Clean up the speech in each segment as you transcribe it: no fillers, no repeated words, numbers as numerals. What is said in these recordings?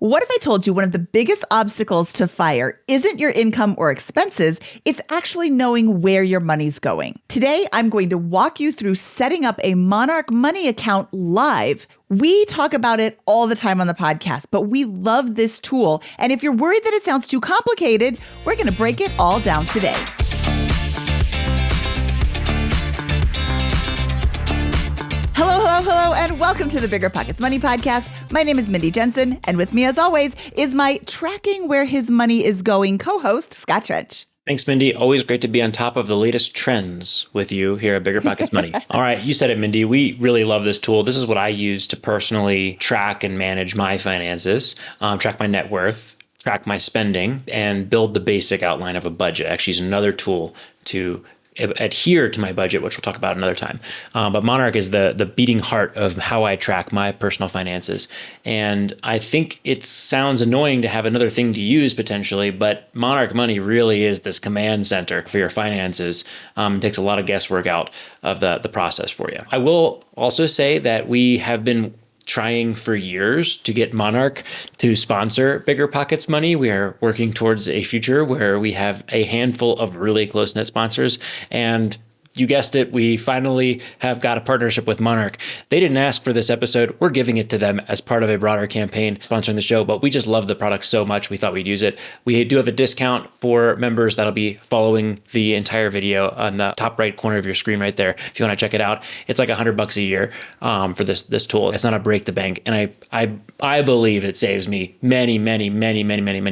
What if I told you one of the biggest obstacles to FIRE isn't your income or expenses, it's actually knowing where your money's going? Today, I'm going to walk you through setting up a Monarch Money account live. We talk about it all the time on the podcast, but we love this tool. And if you're worried that it sounds too complicated, we're going to break it all down today. Hello, and welcome to the BiggerPockets Money podcast. My name is Mindy Jensen, and with me, as always, is my tracking where his money is going co-host, Scott Trench. Thanks, Mindy. Always great to be on top of the latest trends with you here at BiggerPockets Money. All right, you said it, Mindy. We really love this tool. This is what I use to personally track and manage my finances, track my net worth, track my spending, and build the basic outline of a budget. Actually, use another tool to adhere to my budget, which we'll talk about another time. But Monarch is the beating heart of how I track my personal finances. And I think it sounds annoying to have another thing to use potentially, but Monarch Money really is this command center for your finances. It takes a lot of guesswork out of the process for you. I will also say that we have been trying for years to get Monarch to sponsor BiggerPockets Money. We are working towards a future where we have a handful of really close-knit sponsors, and you guessed it, we finally have got a partnership with Monarch. They didn't ask for this episode. We're giving it to them as part of a broader campaign sponsoring the show, but we just love the product so much we thought we'd use it. We do have a discount for members that'll be following the entire video on the top right corner of your screen right there. If you want to check it out, it's like $100 a year for this tool. It's not a break the bank, and I believe it saves me many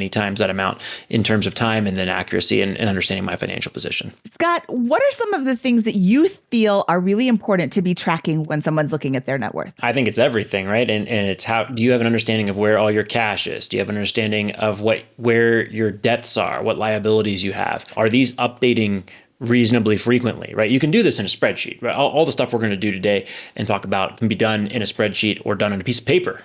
times that amount in terms of time and then accuracy and understanding my financial position. Scott, what are some of the things that you feel are really important to be tracking when someone's looking at their net worth? I think it's everything, right? And it's how, do you have an understanding of where all your cash is? Do you have an understanding of where your debts are, what liabilities you have? Are these updating reasonably frequently, right? You can do this in a spreadsheet, right? All the stuff we're going to do today and talk about can be done in a spreadsheet or done on a piece of paper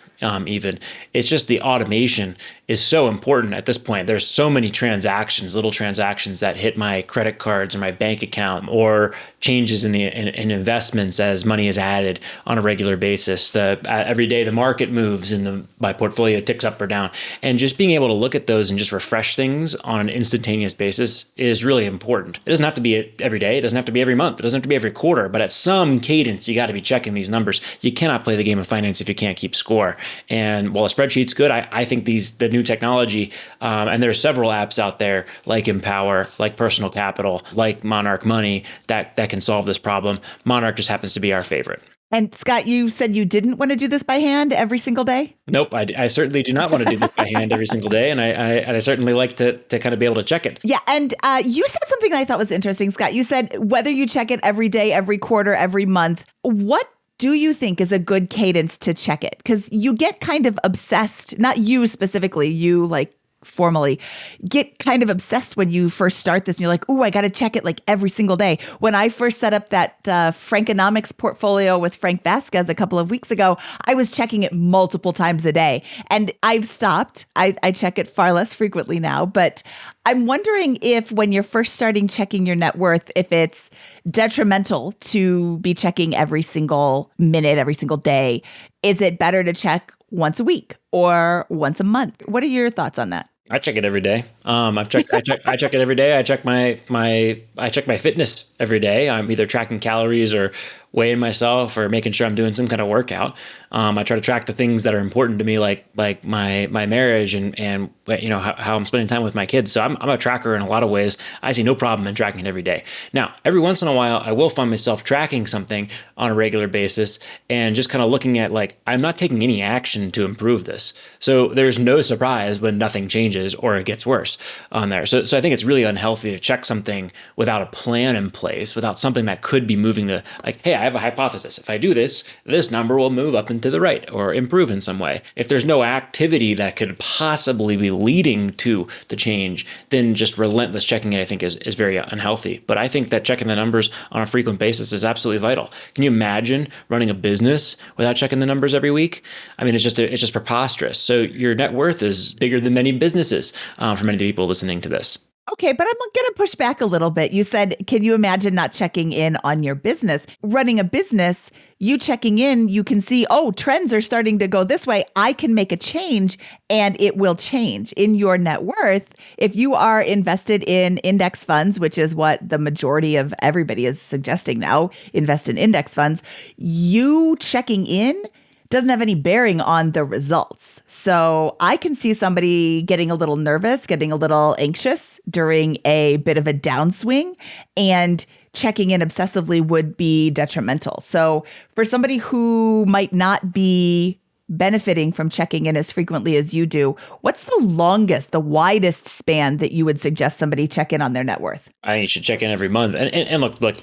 even. It's just the automation is so important at this point. There's so many transactions, little transactions that hit my credit cards or my bank account, or changes in investments as money is added on a regular basis. Every day the market moves and my portfolio ticks up or down. And just being able to look at those and just refresh things on an instantaneous basis is really important. It doesn't have to be every day. It doesn't have to be every month. It doesn't have to be every quarter. But at some cadence, you got to be checking these numbers. You cannot play the game of finance if you can't keep score. And while a spreadsheet's good, I think the new technology, and there's several apps out there like Empower, like Personal Capital, like Monarch Money that can solve this problem. Monarch just happens to be our favorite. And Scott, you said you didn't want to do this by hand every single day? Nope, I certainly do not want to do this by hand every single day, and I certainly like to kind of be able to check it. Yeah, and you said something that I thought was interesting, Scott. You said whether you check it every day, every quarter, every month. What do you think is a good cadence to check it? Because you get kind of obsessed, not you specifically, you like formally get kind of obsessed when you first start this and you're like, oh, I got to check it like every single day. When I first set up that Frankonomics portfolio with Frank Vasquez a couple of weeks ago, I was checking it multiple times a day, and I've stopped. I check it far less frequently now, but I'm wondering if when you're first starting checking your net worth, if it's detrimental to be checking every single minute, every single day. Is it better to check once a week or once a month? What are your thoughts on that? I check it every day. I check it every day. I check my fitness every day. I'm either tracking calories or weighing myself or making sure I'm doing some kind of workout. I try to track the things that are important to me, like my marriage and how I'm spending time with my kids. So I'm a tracker in a lot of ways. I see no problem in tracking it every day. Now, every once in a while, I will find myself tracking something on a regular basis and just kind of looking at I'm not taking any action to improve this. So there's no surprise when nothing changes or it gets worse on there. So I think it's really unhealthy to check something without a plan in place, without something that could be moving hey, I have a hypothesis. If I do this, this number will move up and to the right or improve in some way. If there's no activity that could possibly be leading to the change, then just relentless checking it, I think, is very unhealthy. But I think that checking the numbers on a frequent basis is absolutely vital. Can you imagine running a business without checking the numbers every week? I mean, it's just preposterous. So your net worth is bigger than many businesses for many of the people listening to this. Okay, but I'm going to push back a little bit. You said, can you imagine not checking in on your business? Running a business, you checking in, you can see, oh, trends are starting to go this way. I can make a change and it will change in your net worth. If you are invested in index funds, which is what the majority of everybody is suggesting now, invest in index funds, you checking in doesn't have any bearing on the results. So I can see somebody getting a little nervous, getting a little anxious during a bit of a downswing, and checking in obsessively would be detrimental. So for somebody who might not be benefiting from checking in as frequently as you do, what's the longest, the widest span that you would suggest somebody check in on their net worth? I think you should check in every month. And look,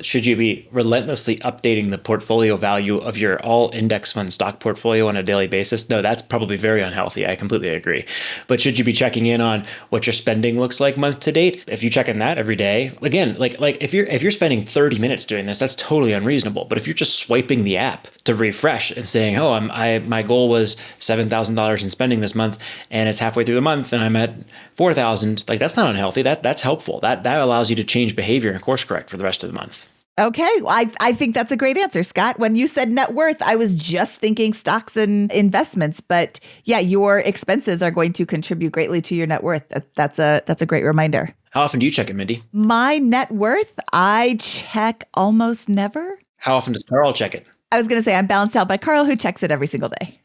should you be relentlessly updating the portfolio value of your all index fund stock portfolio on a daily basis? No, that's probably very unhealthy. I completely agree. But should you be checking in on what your spending looks like month to date? If you check in that every day, again, like if you're spending 30 minutes doing this, that's totally unreasonable. But if you're just swiping the app to refresh and saying, oh, my goal was $7,000 in spending this month, and it's halfway through the month, and I'm at 4,000. Like that's not unhealthy. That's helpful. That allows you to change behavior and course correct for the rest of the month. Okay. Well, I think that's a great answer, Scott. When you said net worth, I was just thinking stocks and investments. But yeah, your expenses are going to contribute greatly to your net worth. That's a great reminder. How often do you check it, Mindy? My net worth, I check almost never. How often does Carl check it? I was going to say I'm balanced out by Carl, who checks it every single day.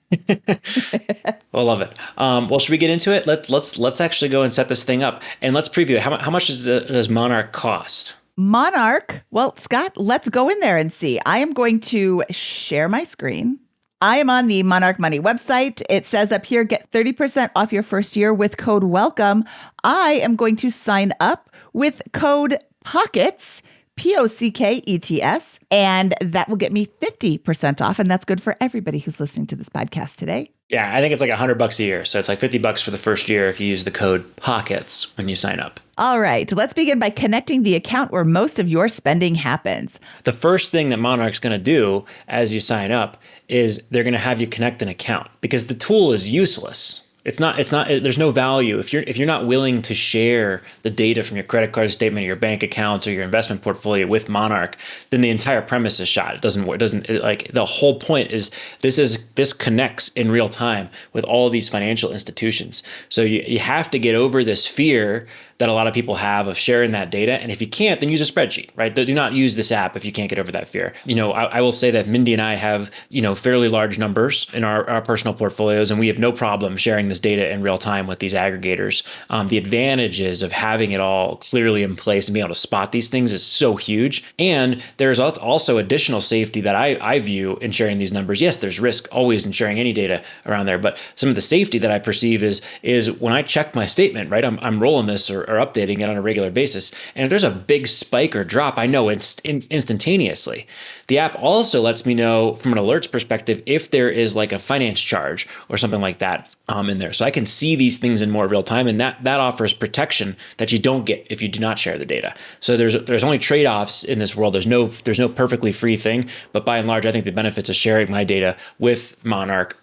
Well, love it. Well, should we get into it? Let's actually go and set this thing up, and let's preview it. How much does Monarch cost? Monarch. Well, Scott, let's go in there and see. I am going to share my screen. I am on the Monarch Money website. It says up here, get 30% off your first year with code WELCOME. I am going to sign up with code POCKETS, POCKETS, and that will get me 50% off. And that's good for everybody who's listening to this podcast today. Yeah, I think it's like $100 a year. So it's like $50 for the first year if you use the code POCKETS when you sign up. All right, let's begin by connecting the account where most of your spending happens. The first thing that Monarch's going to do as you sign up is they're going to have you connect an account because the tool is useless. It's not, there's no value. If you're not willing to share the data from your credit card statement, or your bank accounts, or your investment portfolio with Monarch, then the entire premise is shot. It doesn't work. Like the whole point is this connects in real time with all of these financial institutions. So you have to get over this fear that a lot of people have of sharing that data. And if you can't, then use a spreadsheet, right? Do not use this app if you can't get over that fear. I will say that Mindy and I have, fairly large numbers in our personal portfolios, and we have no problem sharing this data in real time with these aggregators. The advantages of having it all clearly in place and being able to spot these things is so huge. And there's also additional safety that I view in sharing these numbers. Yes, there's risk always in sharing any data around there, but some of the safety that I perceive is when I check my statement, right? I'm rolling this or updating it on a regular basis. And if there's a big spike or drop, I know instantaneously. The app also lets me know from an alerts perspective if there is like a finance charge or something like that in there. So I can see these things in more real time, and that offers protection that you don't get if you do not share the data. So there's only trade-offs in this world. There's no perfectly free thing, but by and large, I think the benefits of sharing my data with Monarch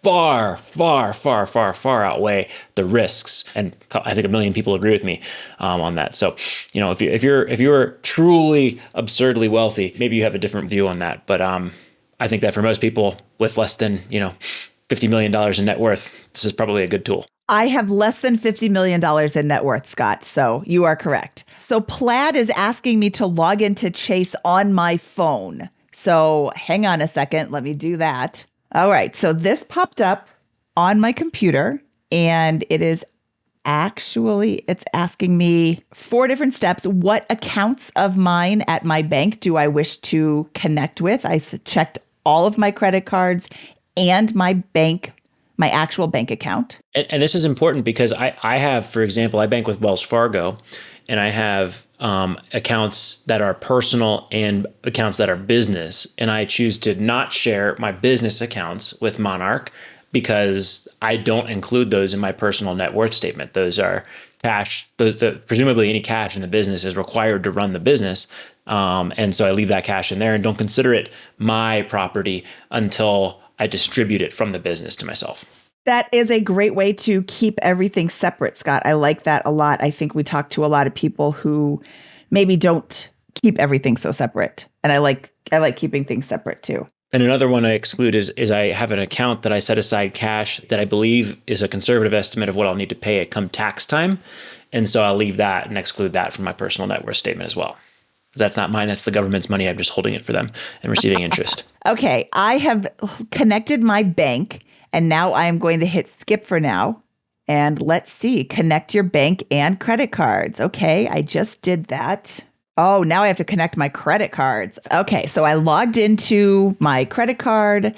far outweigh the risks, and I think a million people agree with me on that. So, if you're truly absurdly wealthy, maybe you have a different view on that. But I think that for most people with less than $50 million in net worth, this is probably a good tool. I have less than $50 million in net worth, Scott. So you are correct. So Plaid is asking me to log into Chase on my phone. So hang on a second. Let me do that. All right. So this popped up on my computer, and it's asking me 4 different steps. What accounts of mine at my bank do I wish to connect with? I checked all of my credit cards and my actual bank account. And this is important because I have, for example, I bank with Wells Fargo, and I have accounts that are personal and accounts that are business. And I choose to not share my business accounts with Monarch because I don't include those in my personal net worth statement. Those are cash. Presumably any cash in the business is required to run the business. And so I leave that cash in there and don't consider it my property until I distribute it from the business to myself. That is a great way to keep everything separate, Scott. I like that a lot. I think we talk to a lot of people who maybe don't keep everything so separate. And I like keeping things separate too. And another one I exclude is I have an account that I set aside cash that I believe is a conservative estimate of what I'll need to pay at come tax time. And so I'll leave that and exclude that from my personal net worth statement as well. That's not mine. That's the government's money. I'm just holding it for them and receiving interest. Okay, I have connected my bank and now I am going to hit skip for now. And let's see, connect your bank and credit cards. Okay, I just did that. Oh, now I have to connect my credit cards. Okay, so I logged into my credit card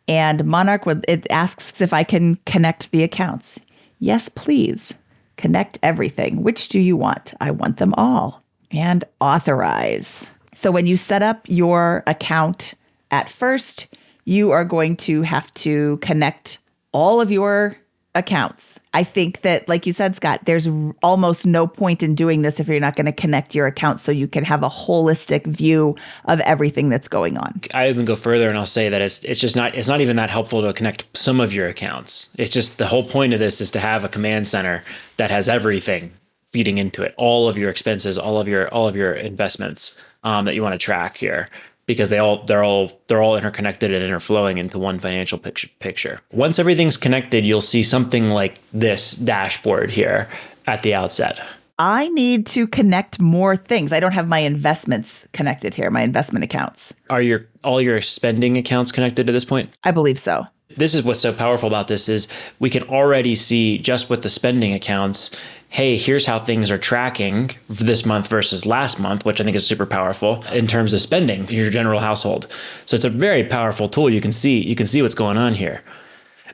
and Monarch, it asks if I can connect the accounts. Yes, please. Connect everything. Which do you want? I want them all. And authorize. So when you set up your account at first, you are going to have to connect all of your accounts. I think that, like you said, Scott, there's almost no point in doing this if you're not going to connect your accounts so you can have a holistic view of everything that's going on. I even go further and I'll say that it's not even that helpful to connect some of your accounts. It's just the whole point of this is to have a command center that has everything feeding into it, all of your expenses, all of your investments that you want to track here, because they're all interconnected and interflowing into one financial picture. Once everything's connected, you'll see something like this dashboard here at the outset. I need to connect more things. I don't have my investments connected here, my investment accounts. Are all your spending accounts connected to this point? I believe so. This is what's so powerful about this is we can already see just with the spending accounts, hey, here's how things are tracking this month versus last month, which I think is super powerful in terms of spending in your general household. So it's a very powerful tool. You can see what's going on here.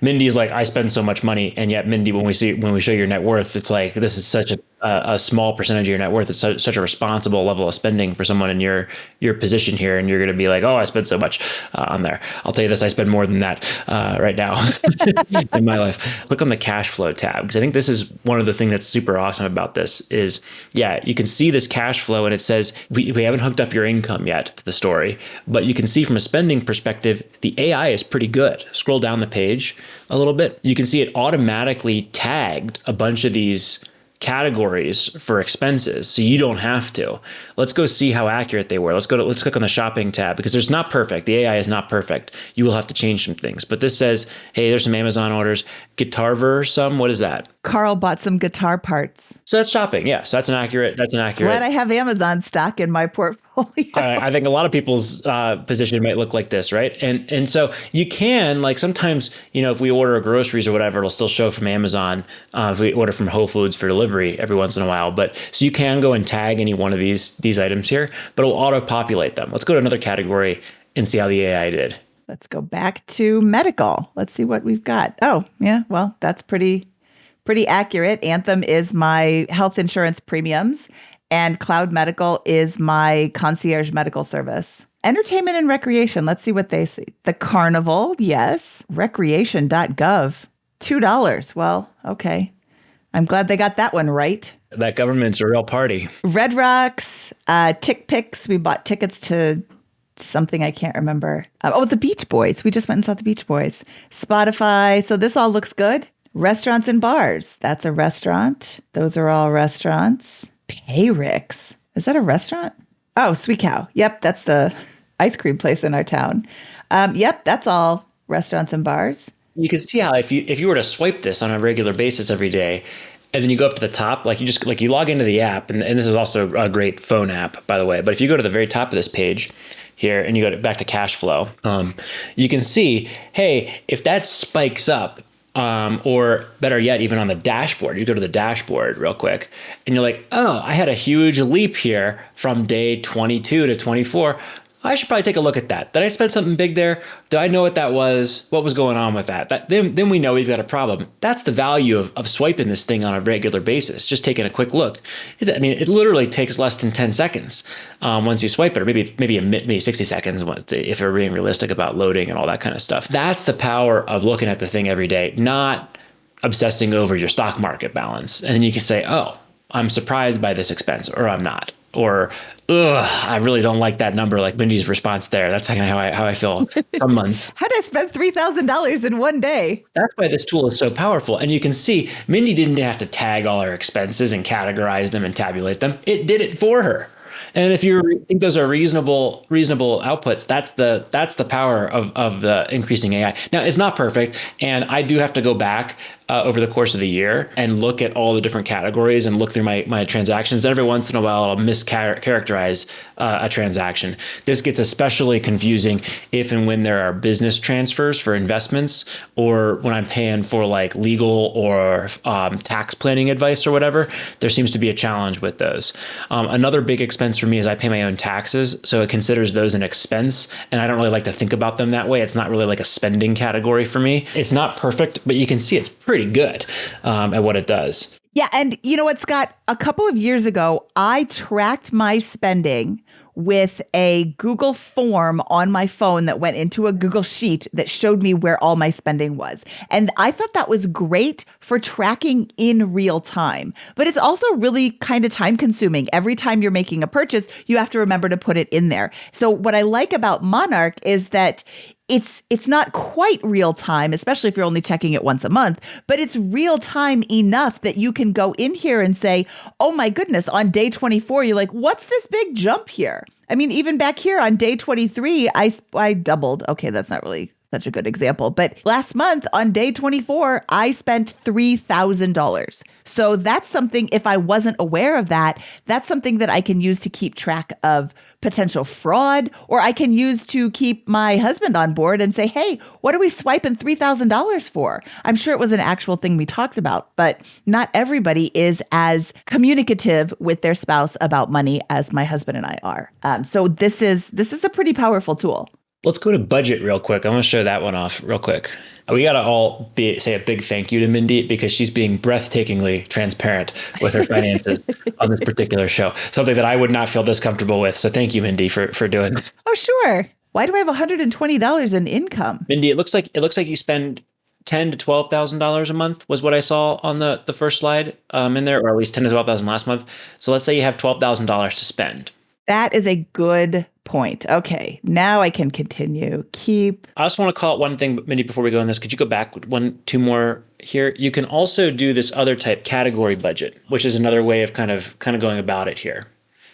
Mindy's like, I spend so much money. And yet, Mindy, when we show your net worth, it's like, this is such a small percentage of your net worth. It's such a responsible level of spending for someone in your position here. And you're going to be like, oh, I spend so much on there. I'll tell you this, I spend more than that right now in my life. Click on the cash flow tab, because I think this is one of the things that's super awesome about this is, yeah, you can see this cash flow and it says, we haven't hooked up your income yet to the story, but you can see from a spending perspective, the AI is pretty good. Scroll down the page a little bit. You can see it automatically tagged a bunch of these categories for expenses, so you don't have to. Let's go see how accurate they were. Let's click on the shopping tab, because it's not perfect. The AI is not perfect. You will have to change some things. But this says, hey, there's some Amazon orders. Guitarver some. What is that? Carl bought some guitar parts. So that's shopping. Yeah. So that's an accurate. Glad I have Amazon stock in my portfolio. I think a lot of people's position might look like this, right? And so you can, like, sometimes, if we order groceries or whatever, it'll still show from Amazon. If we order from Whole Foods for delivery every once in a while, but so you can go and tag any one of these items here, but it'll auto populate them. Let's go to another category and see how the AI did. Let's go back to medical. Let's see what we've got. Oh, yeah. Well, that's pretty accurate. Anthem is my health insurance premiums, and Cloud Medical is my concierge medical service. Entertainment and recreation. Let's see what they see. The Carnival, yes. Recreation.gov, $2. Well, okay. I'm glad they got that one right. That government's a real party. Red Rocks, Tick Picks. We bought tickets to something I can't remember. The Beach Boys. We just went and saw the Beach Boys. Spotify. So this all looks good. Restaurants and bars. That's a restaurant. Those are all restaurants. Payrix. Is that a restaurant? Oh, Sweet Cow. Yep, that's the ice cream place in our town. Yep, that's all restaurants and bars. You can see how if you were to swipe this on a regular basis every day, and then you go up to the top, you log into the app, and this is also a great phone app, by the way. But if you go to the very top of this page here and you go back to cash flow, you can see, hey, if that spikes up, or better yet, even on the dashboard, you go to the dashboard real quick and you're like, oh, I had a huge leap here from day 22 to 24. I should probably take a look at that. Did I spend something big there? Do I know what that was? What was going on with that? Then we know we've got a problem. That's the value of swiping this thing on a regular basis. Just taking a quick look. It literally takes less than 10 seconds once you swipe it, or maybe 60 seconds if we're being realistic about loading and all that kind of stuff. That's the power of looking at the thing every day, not obsessing over your stock market balance. And then you can say, oh, I'm surprised by this expense, or I'm not. Or I really don't like that number, like Mindy's response there. That's kind of how I feel some months. How did I spend $3,000 in one day? That's why this tool is so powerful. And you can see Mindy didn't have to tag all her expenses and categorize them and tabulate them. It did it for her. And if you think those are reasonable outputs, that's the power of the increasing AI. Now, it's not perfect, and I do have to go back over the course of the year and look at all the different categories and look through my transactions. And every once in a while, I'll mischaracterize a transaction. This gets especially confusing if and when there are business transfers for investments, or when I'm paying for like legal or tax planning advice or whatever. There seems to be a challenge with those. Another big expense for me is I pay my own taxes, so it considers those an expense, and I don't really like to think about them that way. It's not really like a spending category for me. It's not perfect, but you can see it's pretty good at what it does. Yeah. And you know what, Scott? A couple of years ago, I tracked my spending with a Google form on my phone that went into a Google sheet that showed me where all my spending was. And I thought that was great for tracking in real time. But it's also really kind of time consuming. Every time you're making a purchase, you have to remember to put it in there. So what I like about Monarch is that it's not quite real time, especially if you're only checking it once a month, but it's real time enough that you can go in here and say, oh my goodness, on day 24, you're like, what's this big jump here? I mean, even back here on day 23, I doubled. Okay, that's not really such a good example. But last month on day 24, I spent $3,000. So that's something, if I wasn't aware of that, that's something that I can use to keep track of potential fraud, or I can use to keep my husband on board and say, hey, what are we swiping $3,000 for? I'm sure it was an actual thing we talked about, but not everybody is as communicative with their spouse about money as my husband and I are. So this is a pretty powerful tool. Let's go to budget real quick. I want to show that one off real quick. We got to all say a big thank you to Mindy, because she's being breathtakingly transparent with her finances on this particular show. Something that I would not feel this comfortable with. So thank you, Mindy, for doing this. Oh, sure. Why do I have $120 in income? Mindy, it looks like you spend $10,000 to $12,000 a month was what I saw on the first slide in there, or at least $10,000 to $12,000 last month. So let's say you have $12,000 to spend. That is a good point. Okay, now I can continue. Keep. I also want to call it one thing, Mindy, before we go on this. Could you go back two more here? You can also do this other type, category budget, which is another way of kind of going about it here.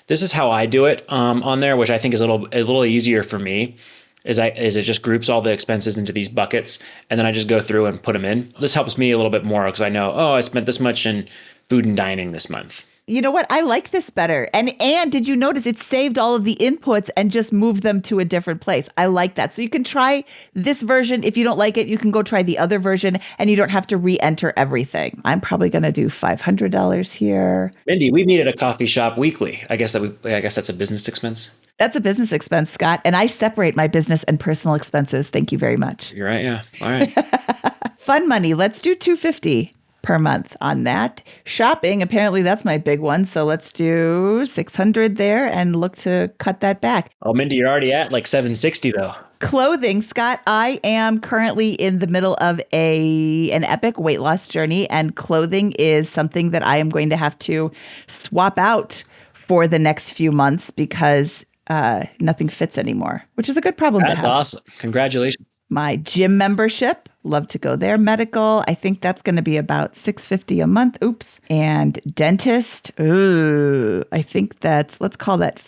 This is how I do it on there, which I think is a little easier for me. Is it just groups all the expenses into these buckets, and then I just go through and put them in. This helps me a little bit more because I know, I spent this much in food and dining this month. You know what? I like this better. And did you notice it saved all of the inputs and just moved them to a different place? I like that. So you can try this version. If you don't like it, you can go try the other version and you don't have to re-enter everything. I'm probably going to do $500 here. Mindy, we meet at a coffee shop weekly. I guess that's a business expense. That's a business expense, Scott. And I separate my business and personal expenses. Thank you very much. You're right. Yeah. All right. Fun money. Let's do $250 per month on that. Shopping, apparently that's my big one. So let's do $600 there and look to cut that back. Oh, Mindy, you're already at like $760 though. Clothing, Scott, I am currently in the middle of an epic weight loss journey, and clothing is something that I am going to have to swap out for the next few months because nothing fits anymore, which is a good problem to have. That's awesome. Congratulations. My gym membership, love to go there. Medical, I think that's going to be about $650 a month. Oops. And dentist, I think let's call that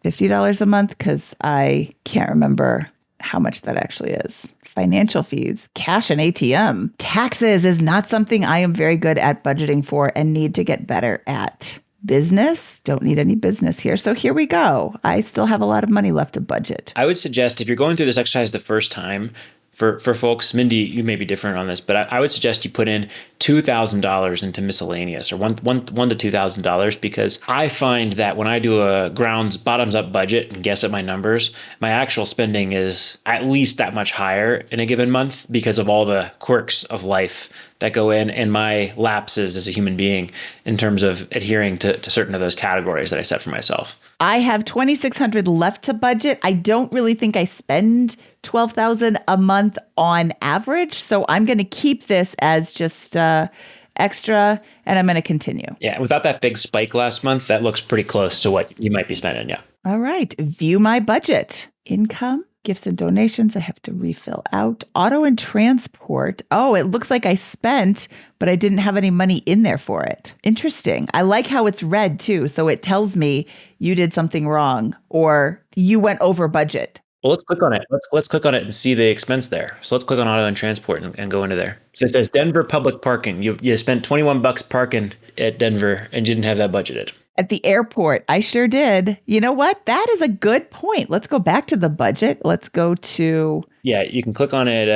$50 a month because I can't remember how much that actually is. Financial fees, cash and ATM. Taxes is not something I am very good at budgeting for and need to get better at. Business, don't need any business here. So here we go. I still have a lot of money left to budget. I would suggest if you're going through this exercise the first time, for folks, Mindy, you may be different on this, but I would suggest you put in $2,000 into miscellaneous, or $1,000 to $2,000, because I find that when I do a bottoms up budget and guess at my numbers, my actual spending is at least that much higher in a given month because of all the quirks of life that go in and my lapses as a human being in terms of adhering to certain of those categories that I set for myself. I have $2,600 left to budget. I don't really think I spend $12,000 a month on average. So I'm going to keep this as just extra, and I'm going to continue. Yeah. Without that big spike last month, that looks pretty close to what you might be spending. Yeah. All right. View my budget. Income, gifts and donations. I have to refill out. Auto and transport. Oh, it looks like I spent, but I didn't have any money in there for it. Interesting. I like how it's red too. So it tells me you did something wrong or you went over budget. Well, let's click on it. Let's click on it and see the expense there. So let's click on auto and transport and go into there. So it says Denver public parking. You spent $21 parking at Denver and you didn't have that budgeted. At the airport, I sure did. You know what? That is a good point. Let's go back to the budget. Let's go to... Yeah, you can click on it.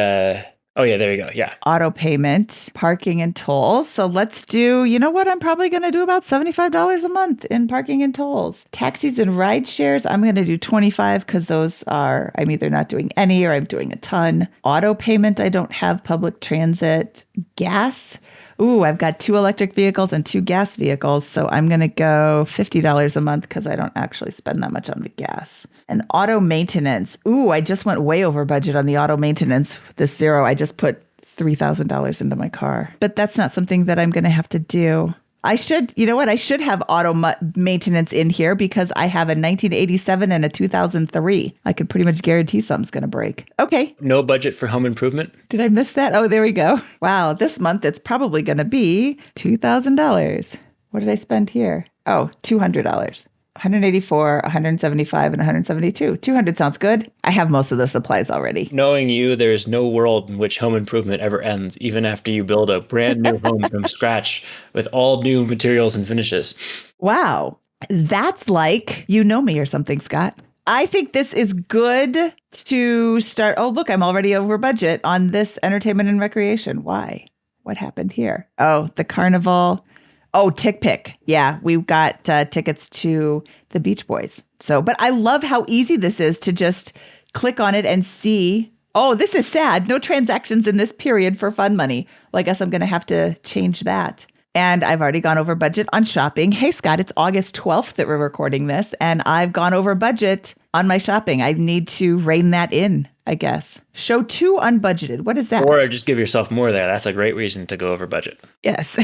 Oh, yeah, there you go. Yeah. Auto payment, parking and tolls. So let's do, you know what? I'm probably going to do about $75 a month in parking and tolls. Taxis and ride shares, I'm going to do 25 because those are, I'm either not doing any or I'm doing a ton. Auto payment, I don't have. Public transit. Gas. Ooh, I've got 2 electric vehicles and 2 gas vehicles. So I'm going to go $50 a month because I don't actually spend that much on the gas. And auto maintenance. Ooh, I just went way over budget on the auto maintenance. This zero, I just put $3,000 into my car. But that's not something that I'm going to have to do. I should, you know what? I should have auto maintenance in here because I have a 1987 and a 2003. I could pretty much guarantee something's going to break. Okay. No budget for home improvement? Did I miss that? Oh, there we go. Wow. This month it's probably going to be $2,000. What did I spend here? Oh, $200. 184, 175, and 172. 200 sounds good. I have most of the supplies already. Knowing you, there is no world in which home improvement ever ends, even after you build a brand new home from scratch with all new materials and finishes. Wow. That's like you know me or something, Scott. I think this is good to start. Oh, look, I'm already over budget on this entertainment and recreation. Why? What happened here? Oh, the carnival. Oh, Tick Pick. Yeah, we've got tickets to the Beach Boys. So, but I love how easy this is to just click on it and see, oh, this is sad. No transactions in this period for fun money. Well, I guess I'm going to have to change that. And I've already gone over budget on shopping. Hey, Scott, it's August 12th that we're recording this, and I've gone over budget on my shopping. I need to rein that in, I guess. Show 2 unbudgeted. What is that? Or just give yourself more there. That's a great reason to go over budget. Yes.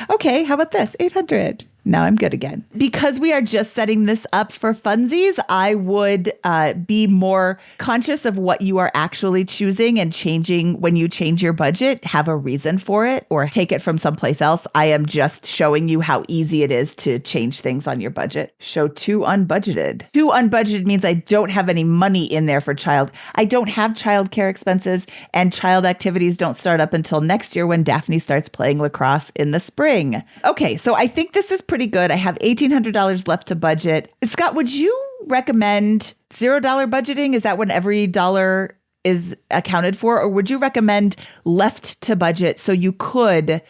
Okay, how about this? 800. Now I'm good again. Because we are just setting this up for funsies, I would be more conscious of what you are actually choosing and changing when you change your budget. Have a reason for it or take it from someplace else. I am just showing you how easy it is to change things on your budget. Show 2 unbudgeted. 2 unbudgeted means I don't have any money in there for child. I don't have childcare expenses, and child activities don't start up until next year when Daphne starts playing lacrosse in the spring. Okay, so I think this is pretty good. I have $1,800 left to budget. Scott, would you recommend $0 budgeting? Is that when every dollar is accounted for? Or would you recommend left to budget so you could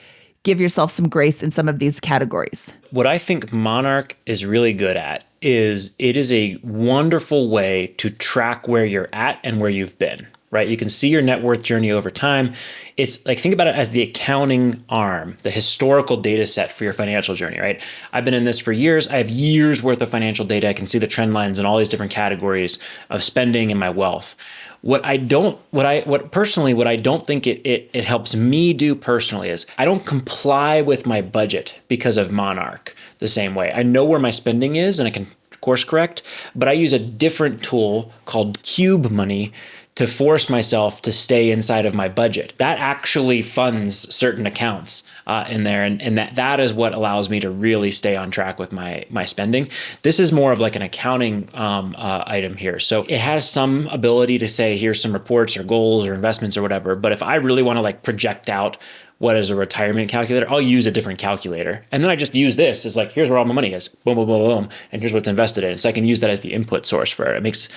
give yourself some grace in some of these categories? What I think Monarch is really good at is it is a wonderful way to track where you're at and where you've been, right? You can see your net worth journey over time. It's like, think about it as the accounting arm, the historical data set for your financial journey, right? I've been in this for years. I have years worth of financial data. I can see the trend lines in all these different categories of spending and my wealth. What I don't think it helps me do personally is I don't comply with my budget because of Monarch the same way. I know where my spending is and I can course correct, but I use a different tool called Cube Money to force myself to stay inside of my budget. That actually funds certain accounts in there, and that is what allows me to really stay on track with my spending. This is more of like an accounting item here. So it has some ability to say, here's some reports or goals or investments or whatever, but if I really wanna like project out what is a retirement calculator, I'll use a different calculator. And then I just use this as like, here's where all my money is, boom, boom, boom, boom, and here's what's invested in. So I can use that as the input source for it. It makes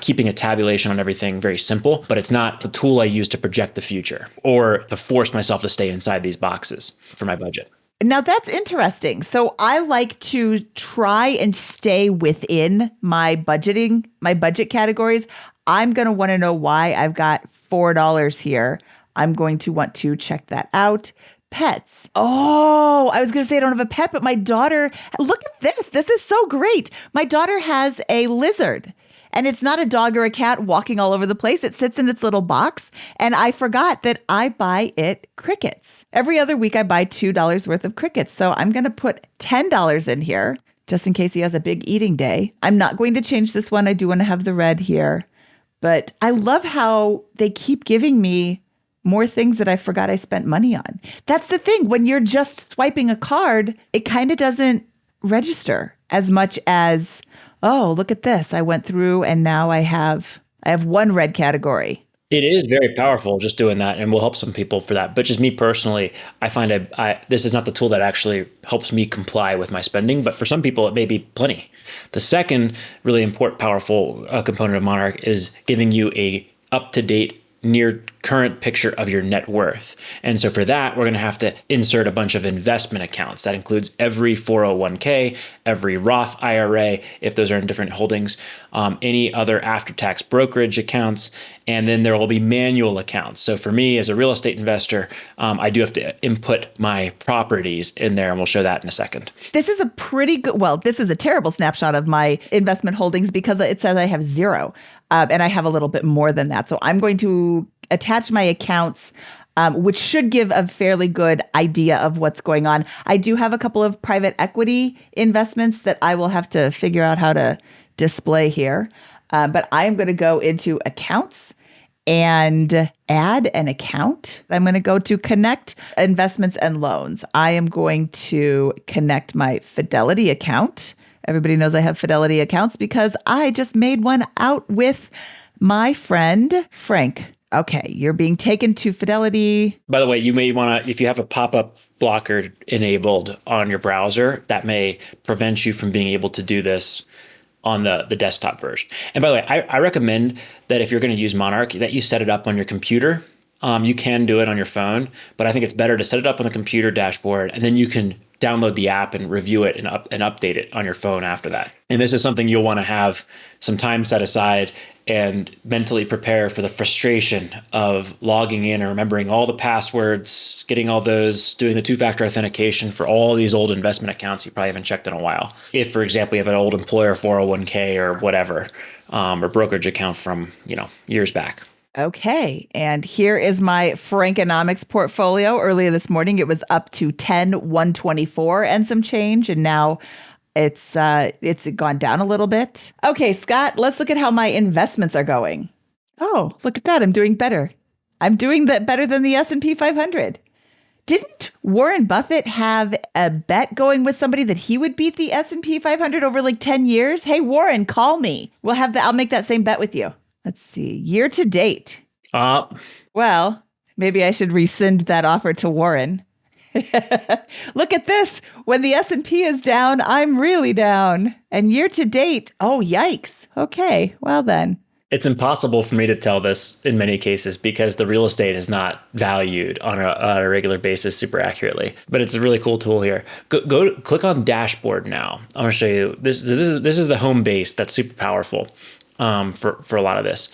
keeping a tabulation on everything very simple, but it's not the tool I use to project the future or to force myself to stay inside these boxes for my budget. Now that's interesting. So I like to try and stay within my budget categories. I'm going to want to know why I've got $4 here. I'm going to want to check that out. Pets. Oh, I was going to say I don't have a pet, but my daughter, look at this. This is so great. My daughter has a lizard. And it's not a dog or a cat walking all over the place. It sits in its little box. And I forgot that I buy it crickets. Every other week I buy $2 worth of crickets. So I'm going to put $10 in here just in case he has a big eating day. I'm not going to change this one. I do want to have the red here. But I love how they keep giving me more things that I forgot I spent money on. That's the thing. When you're just swiping a card, it kind of doesn't register as much as, oh, look at this. I went through and now I have one red category. It is very powerful just doing that, and will help some people for that. But just me personally, I find this is not the tool that actually helps me comply with my spending, but for some people, it may be plenty. The second really important, powerful component of Monarch is giving you a up-to-date, near current picture of your net worth. And so for that, we're going to have to insert a bunch of investment accounts. That includes every 401k, every Roth IRA, if those are in different holdings, any other after-tax brokerage accounts, and then there will be manual accounts. So for me, as a real estate investor, I do have to input my properties in there, and we'll show that in a second. This is a pretty good, well, this is a terrible snapshot of my investment holdings because it says I have zero. And I have a little bit more than that. So I'm going to attach my accounts, which should give a fairly good idea of what's going on. I do have a couple of private equity investments that I will have to figure out how to display here. But I am going to go into accounts and add an account. I'm going to go to connect investments and loans. I am going to connect my Fidelity account. Everybody knows I have Fidelity accounts because I just made one out with my friend, Frank. Okay, you're being taken to Fidelity. By the way, you may want to, if you have a pop-up blocker enabled on your browser, that may prevent you from being able to do this on the desktop version. And by the way, I recommend that if you're going to use Monarch, that you set it up on your computer. You can do it on your phone, but I think it's better to set it up on the computer dashboard, and then you can download the app and review it and update it on your phone after that. And this is something you'll want to have some time set aside and mentally prepare for the frustration of logging in and remembering all the passwords, getting all those, doing the two-factor authentication for all these old investment accounts you probably haven't checked in a while. If, for example, you have an old employer 401k or whatever, or brokerage account from, years back. Okay, and here is my Frankonomics portfolio. Earlier this morning, it was up to 10,124 and some change, and now it's gone down a little bit. Okay, Scott, let's look at how my investments are going. Oh, look at that! I'm doing better. I'm doing that better than the S&P 500. Didn't Warren Buffett have a bet going with somebody that he would beat the S&P 500 over like 10 years? Hey, Warren, call me. I'll make that same bet with you. Let's see, year to date. Well, maybe I should rescind that offer to Warren. Look at this. When the S&P is down, I'm really down. And year to date, oh, yikes. Okay, well then. It's impossible for me to tell this in many cases because the real estate is not valued on a regular basis super accurately. But it's a really cool tool here. Go click on dashboard now. I'm going to show you. This is the home base that's super powerful. For a lot of this.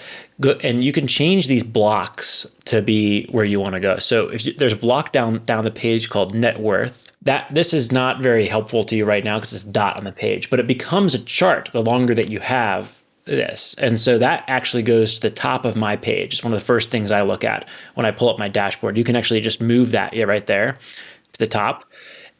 And you can change these blocks to be where you want to go. So there's a block down the page called net worth. This is not very helpful to you right now because it's a dot on the page, but it becomes a chart the longer that you have this. And so that actually goes to the top of my page. It's one of the first things I look at when I pull up my dashboard. You can actually just move that right there to the top.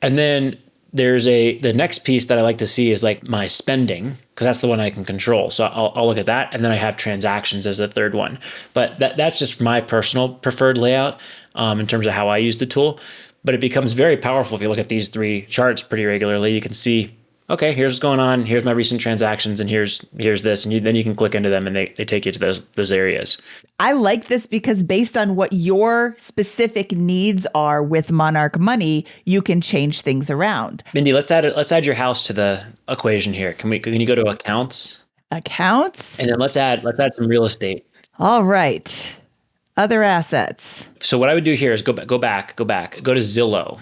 And then there's the next piece that I like to see is like my spending, because that's the one I can control. So I'll look at that. And then I have transactions as the third one. But that's just my personal preferred layout in terms of how I use the tool. But it becomes very powerful if you look at these three charts pretty regularly. You can see, okay, here's what's going on. Here's my recent transactions, and here's this. And then you can click into them, and they take you to those areas. I like this because based on what your specific needs are with Monarch Money, you can change things around. Mindy, let's add your house to the equation here. Can you go to accounts? Accounts? And then let's add some real estate. All right. Other assets. So what I would do here is go back, go to Zillow.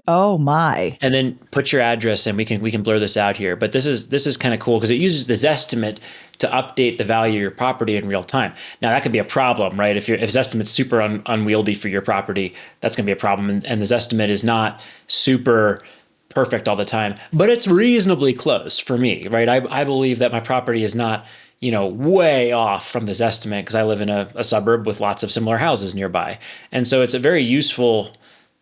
Oh my. And then put your address in. We can blur this out here. But this is kind of cool because it uses the Zestimate to update the value of your property in real time. Now that could be a problem, right? If Zestimate's super unwieldy for your property, that's going to be a problem. And the Zestimate is not super perfect all the time, but it's reasonably close for me, right? I believe that my property is not way off from this estimate because I live in a suburb with lots of similar houses nearby. And so it's very useful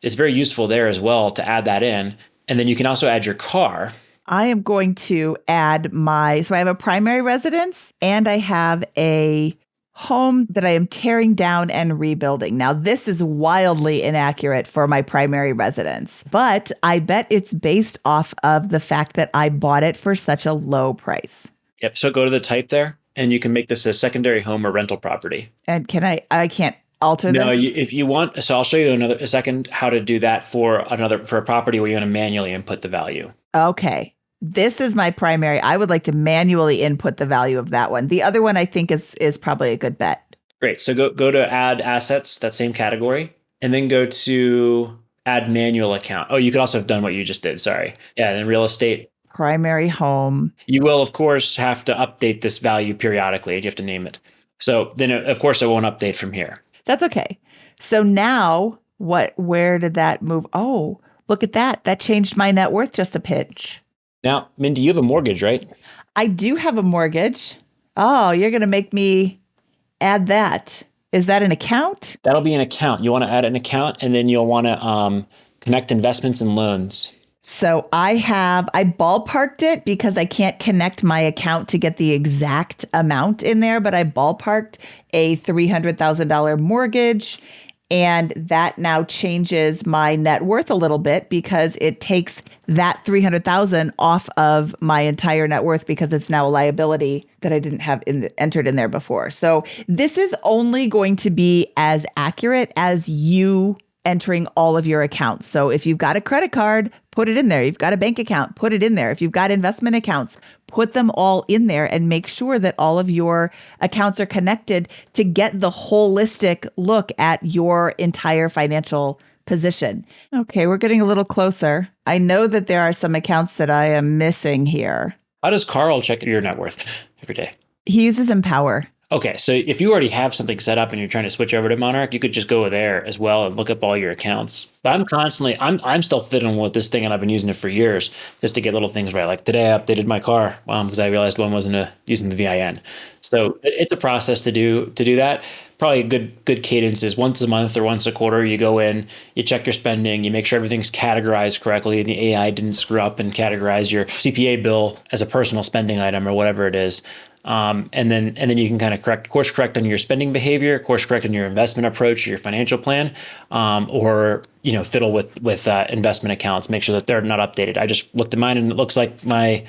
there as well to add that in. And then you can also add your car. I am going to add so I have a primary residence and I have a home that I am tearing down and rebuilding. Now, this is wildly inaccurate for my primary residence, but I bet it's based off of the fact that I bought it for such a low price. Yep. So go to the type there and you can make this a secondary home or rental property. And I can't alter this? No, if you want, so I'll show you a second how to do that for a property where you want to manually input the value. Okay. This is my primary. I would like to manually input the value of that one. The other one I think is probably a good bet. Great. So go to add assets, that same category, and then go to add manual account. Oh, you could also have done what you just did. Sorry. Yeah. And then real estate. Primary home. You will, of course, have to update this value periodically. You have to name it. So then, of course, it won't update from here. That's okay. So now where did that move? Oh, look at that. That changed my net worth just a pinch. Now, Mindy, you have a mortgage, right? I do have a mortgage. Oh, you're going to make me add that. Is that an account? That'll be an account. You want to add an account, and then you'll want to connect investments and loans. So I ballparked it because I can't connect my account to get the exact amount in there, but I ballparked a $300,000 mortgage. And that now changes my net worth a little bit because it takes that $300,000 off of my entire net worth because it's now a liability that I didn't have entered in there before. So this is only going to be as accurate as you entering all of your accounts. So if you've got a credit card, put it in there. You've got a bank account, put it in there. If you've got investment accounts, put them all in there and make sure that all of your accounts are connected to get the holistic look at your entire financial position. Okay, we're getting a little closer. I know that there are some accounts that I am missing here. How does Carl check your net worth every day? He uses Empower. Okay, so if you already have something set up and you're trying to switch over to Monarch, you could just go there as well and look up all your accounts. But I'm still fiddling with this thing, and I've been using it for years just to get little things right. Like today, I updated my car because I realized one wasn't using the VIN. So it's a process to do that. Probably a good cadence is once a month or once a quarter. You go in, you check your spending, you make sure everything's categorized correctly, and the AI didn't screw up and categorize your CPA bill as a personal spending item or whatever it is. And then you can kind of course correct on your spending behavior, course correct on your investment approach, your financial plan, or fiddle with investment accounts. Make sure that they're not updated. I just looked at mine and it looks like my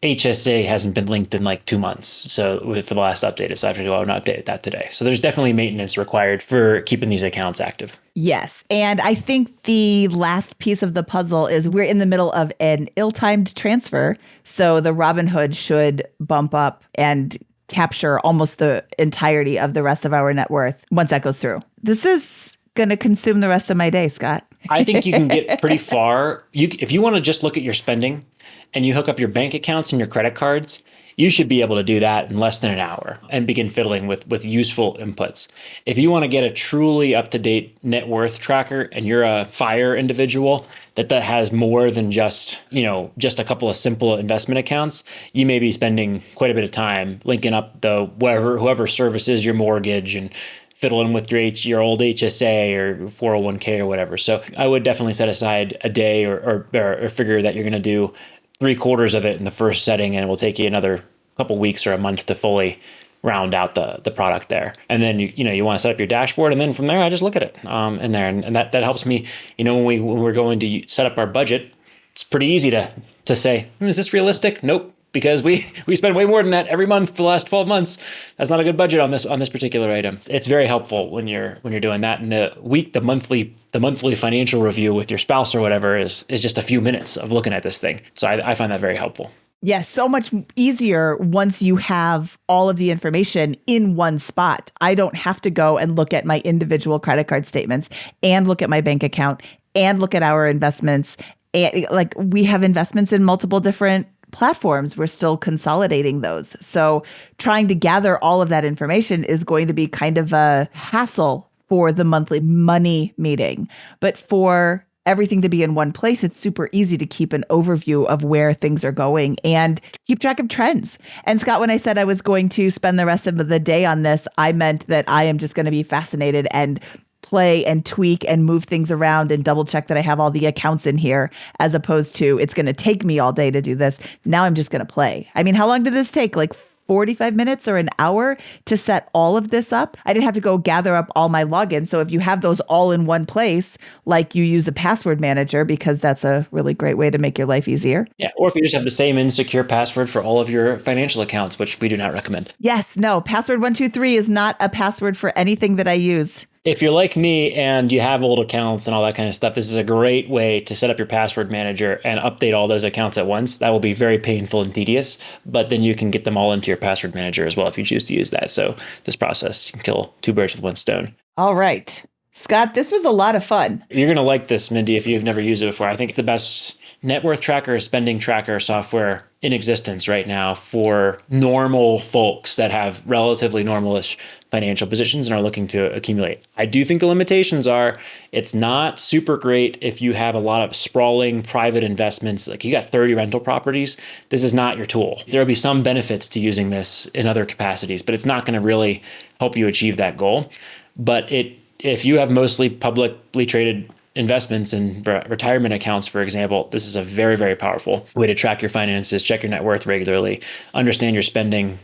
HSA hasn't been linked in like 2 months. So for the last update, so I have to go out and update that today. So there's definitely maintenance required for keeping these accounts active. Yes. And I think the last piece of the puzzle is we're in the middle of an ill-timed transfer. So the Robinhood should bump up and capture almost the entirety of the rest of our net worth once that goes through. This is going to consume the rest of my day, Scott. I think you can get pretty far. If you want to just look at your spending and you hook up your bank accounts and your credit cards, you should be able to do that in less than an hour and begin fiddling with useful inputs. If you want to get a truly up-to-date net worth tracker and you're a FIRE individual that has more than just a couple of simple investment accounts, you may be spending quite a bit of time linking up whoever services your mortgage and fiddling with your old HSA or 401k or whatever. So I would definitely set aside a day or figure that you're going to do 3/4 of it in the first setting, and it will take you another couple weeks or a month to fully round out the product there. And then you want to set up your dashboard, and then from there I just look at it in there, and that helps me. When we're going to set up our budget, it's pretty easy to say, is this realistic? Nope. Because we spend way more than that every month for the last 12 months. That's not a good budget on this particular item. It's very helpful when you're doing that. And the monthly financial review with your spouse or whatever is just a few minutes of looking at this thing. So I find that very helpful. Yes, so much easier once you have all of the information in one spot. I don't have to go and look at my individual credit card statements and look at my bank account and look at our investments. And like we have investments in multiple different platforms. We're still consolidating those. So trying to gather all of that information is going to be kind of a hassle for the monthly money meeting. But for everything to be in one place, it's super easy to keep an overview of where things are going and keep track of trends. And Scott, when I said I was going to spend the rest of the day on this, I meant that I am just going to be fascinated and play and tweak and move things around and double check that I have all the accounts in here, as opposed to it's going to take me all day to do this. Now I'm just going to play. I mean, how long did this take? Like 45 minutes or an hour to set all of this up? I didn't have to go gather up all my logins. So if you have those all in one place, like you use a password manager, because that's a really great way to make your life easier. Yeah. Or if you just have the same insecure password for all of your financial accounts, which we do not recommend. Yes. No, password 123 is not a password for anything that I use. If you're like me and you have old accounts and all that kind of stuff, this is a great way to set up your password manager and update all those accounts at once. That will be very painful and tedious, but then you can get them all into your password manager as well if you choose to use that. So this process can kill two birds with one stone. All right. Scott, this was a lot of fun. You're going to like this, Mindy, if you've never used it before. I think it's the best net worth tracker, spending tracker software in existence right now for normal folks that have relatively normalish financial positions and are looking to accumulate. I do think the limitations are it's not super great if you have a lot of sprawling private investments. Like you got 30 rental properties. This is not your tool. There will be some benefits to using this in other capacities, but it's not going to really help you achieve that goal. But if you have mostly publicly traded investments and retirement accounts, for example, this is a very, very powerful way to track your finances, check your net worth regularly, understand your spending,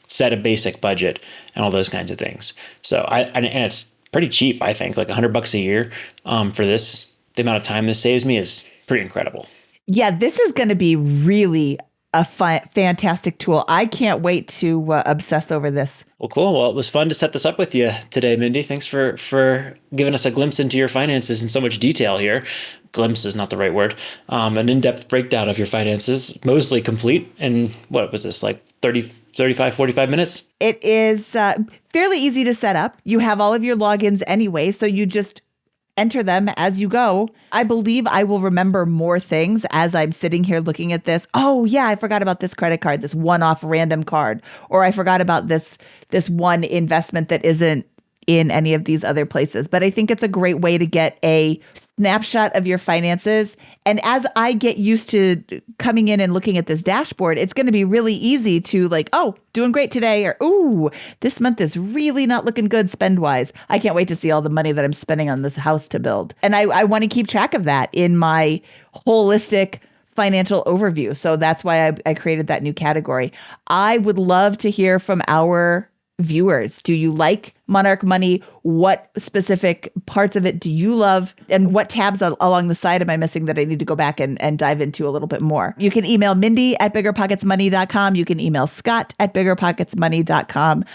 set a basic budget, and all those kinds of things. So, and it's pretty cheap, I think, like $100 a year for this. The amount of time this saves me is pretty incredible. Yeah, this is going to be really a fantastic tool. I can't wait to obsess over this. Well, cool. Well, it was fun to set this up with you today, Mindy. Thanks for giving us a glimpse into your finances in so much detail here. Glimpse is not the right word. An in-depth breakdown of your finances, mostly complete. And what was this, like 35, 45 minutes? It is fairly easy to set up. You have all of your logins anyway, so you just enter them as you go. I believe I will remember more things as I'm sitting here looking at this. Oh yeah, I forgot about this credit card, this one-off random card, or I forgot about this one investment that isn't in any of these other places. But I think it's a great way to get a snapshot of your finances. And as I get used to coming in and looking at this dashboard, it's going to be really easy to like, oh, doing great today, or ooh, this month is really not looking good spend-wise. I can't wait to see all the money that I'm spending on this house to build. And I want to keep track of that in my holistic financial overview. So that's why I created that new category. I would love to hear from our viewers. Do you like Monarch Money? What specific parts of it do you love? And what tabs along the side am I missing that I need to go back and dive into a little bit more? You can email Mindy at BiggerPocketsMoney.com. You can email Scott at BiggerPocketsMoney.com.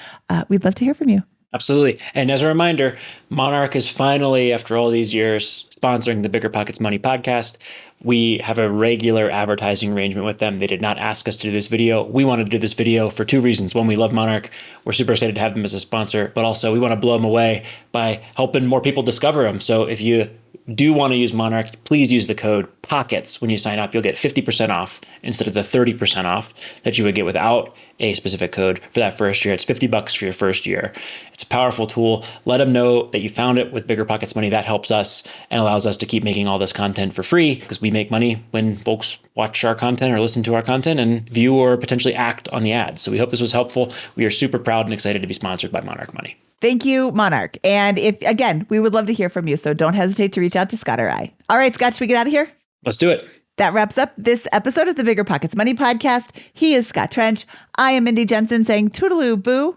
We'd love to hear from you. Absolutely. And as a reminder, Monarch is finally, after all these years, sponsoring the BiggerPockets Money podcast. We have a regular advertising arrangement with them. They did not ask us to do this video. We wanted to do this video for two reasons. One, we love Monarch. We're super excited to have them as a sponsor, but also we want to blow them away by helping more people discover them. So if you do want to use Monarch, please use the code POCKETS when you sign up. You'll get 50% off instead of the 30% off that you would get without a specific code for that first year. It's $50 for your first year. It's a powerful tool. Let them know that you found it with BiggerPockets Money. That helps us and allows us to keep making all this content for free because we make money when folks watch our content or listen to our content and view or potentially act on the ads. So we hope this was helpful. We are super proud and excited to be sponsored by Monarch Money. Thank you, Monarch. And again, we would love to hear from you. So don't hesitate to reach out to Scott or I. All right, Scott, should we get out of here? Let's do it. That wraps up this episode of the BiggerPockets Money podcast. He is Scott Trench. I am Mindy Jensen saying toodaloo boo.